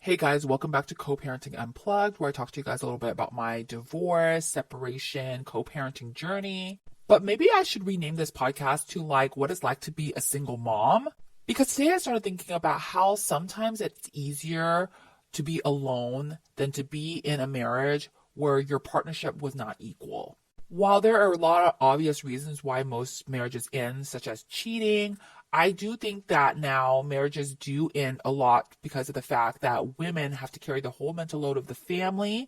Hey guys, welcome back to Co-Parenting Unplugged, where I talk to you guys a little bit about my divorce, separation, co-parenting journey. But maybe I should rename this podcast to what it's like to be a single mom. Because today I started thinking about how sometimes it's easier to be alone than to be in a marriage where your partnership was not equal. While there are a lot of obvious reasons why most marriages end, such as cheating, I do think that now marriages do end a lot because of the fact that women have to carry the whole mental load of the family,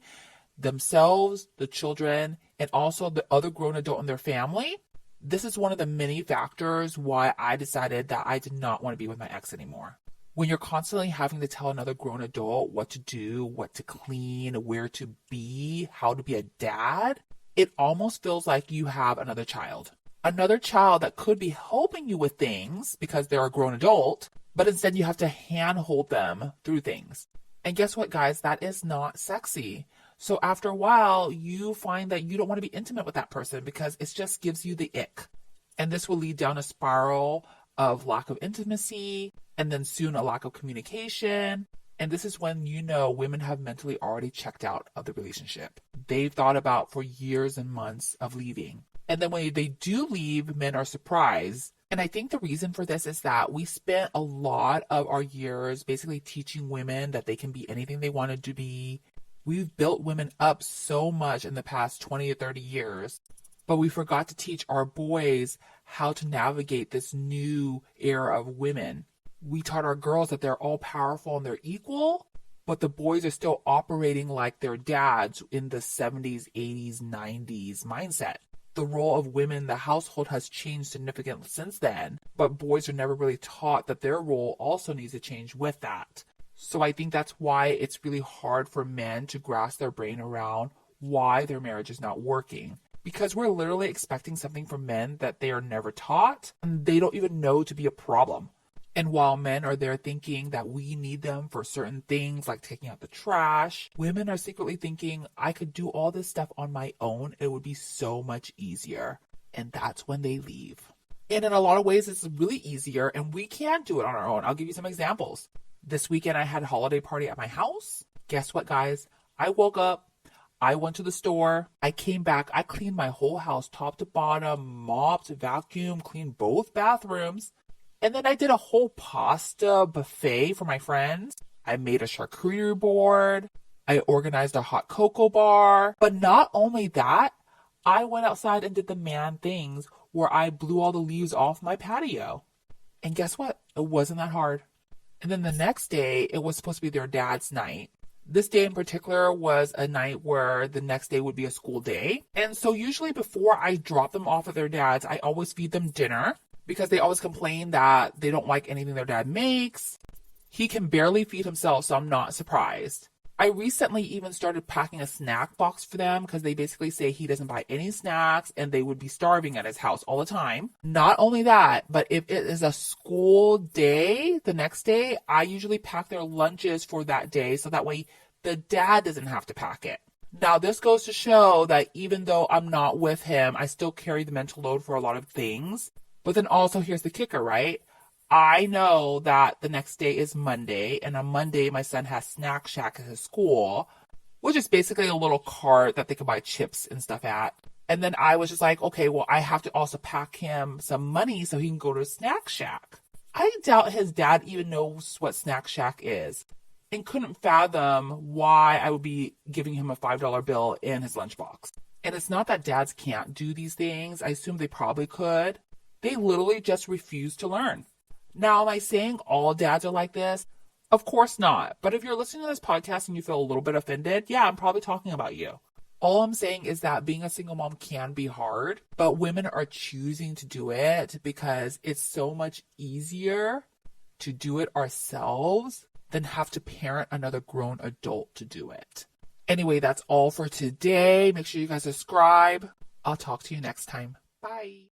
themselves, the children, and also the other grown adult in their family. This is one of the many factors why I decided that I did not want to be with my ex anymore. When you're constantly having to tell another grown adult what to do, what to clean, where to be, how to be a dad, it almost feels like you have another child. Another child that could be helping you with things because they're a grown adult, but instead you have to handhold them through things. And guess what, guys? That is not sexy. So after a while, you find that you don't want to be intimate with that person because it just gives you the ick. And this will lead down a spiral of lack of intimacy and then soon a lack of communication. And this is when women have mentally already checked out of the relationship. They've thought about for years and months of leaving. And then when they do leave, men are surprised. And I think the reason for this is that we spent a lot of our years basically teaching women that they can be anything they wanted to be. We've built women up so much in the past 20 or 30 years, but we forgot to teach our boys how to navigate this new era of women. We taught our girls that they're all powerful and they're equal, but the boys are still operating like their dads in the 70s, 80s, 90s mindset. The role of women in the household has changed significantly since then, but boys are never really taught that their role also needs to change with that. So I think that's why it's really hard for men to grasp their brain around why their marriage is not working. Because we're literally expecting something from men that they are never taught, and they don't even know to be a problem. And while men are there thinking that we need them for certain things like taking out the trash, women are secretly thinking, I could do all this stuff on my own. It would be so much easier. And that's when they leave. And in a lot of ways, it's really easier and we can do it on our own. I'll give you some examples. This weekend, I had a holiday party at my house. Guess what, guys? I woke up. I went to the store. I came back. I cleaned my whole house top to bottom, mopped, vacuumed, cleaned both bathrooms. And then I did a whole pasta buffet for my friends. I made a charcuterie board. I organized a hot cocoa bar. But not only that, I went outside and did the man things where I blew all the leaves off my patio. And guess what? It wasn't that hard. And then the next day, it was supposed to be their dad's night. This day in particular was a night where the next day would be a school day. And so usually before I drop them off at their dad's, I always feed them dinner. Because they always complain that they don't like anything their dad makes. He can barely feed himself, so I'm not surprised. I recently even started packing a snack box for them because they basically say he doesn't buy any snacks and they would be starving at his house all the time. Not only that, but if it is a school day the next day, I usually pack their lunches for that day so that way the dad doesn't have to pack it. Now, this goes to show that even though I'm not with him, I still carry the mental load for a lot of things. But then also here's the kicker, right? I know that the next day is Monday, and on Monday my son has Snack Shack at his school, which is basically a little cart that they can buy chips and stuff at. And then I was just like, okay, well, I have to also pack him some money so he can go to Snack Shack. I doubt his dad even knows what Snack Shack is and couldn't fathom why I would be giving him a $5 bill in his lunchbox. And it's not that dads can't do these things. I assume they probably could. They literally just refuse to learn. Now, am I saying all dads are like this? Of course not. But if you're listening to this podcast and you feel a little bit offended, yeah, I'm probably talking about you. All I'm saying is that being a single mom can be hard, but women are choosing to do it because it's so much easier to do it ourselves than have to parent another grown adult to do it. Anyway, that's all for today. Make sure you guys subscribe. I'll talk to you next time. Bye.